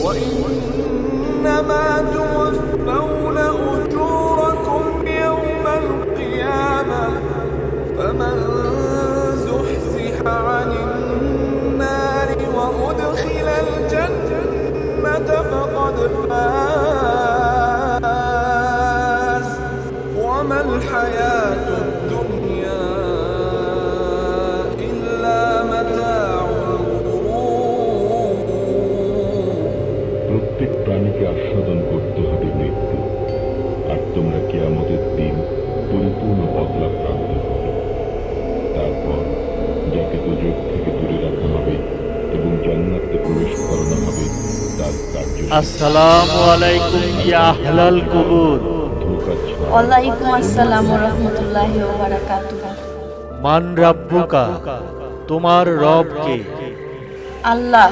وإنما توفون أجوركم يوم القيامة فمن زحزح عن النار وأدخل الجنة فقد فاز وما الحياة الدنيا إلا متاع الغرور প্রত্যেক প্রাণীকে আস্বাদন করতে হবে মৃত্যু, আর তোমরা কিয়ামতের দিন পরিপূর্ণ বদলা প্রাপ্ত হবে। তারপর যাকে দোজখ থেকে দূরে রাখা হবে এবং জান্নাতে প্রবেশ করানো হবে তার কার্য। আসসালামু আলাইকুম ইয়া আহলাল কুবুর। ধোঁকা ছাড়া ওয়ালাইকুম আসসালাম ওয়া রাহমাতুল্লাহি ওয়া বারাকাতুহু। মান রাব্বুকা, তোমার রব কে? আল্লাহ।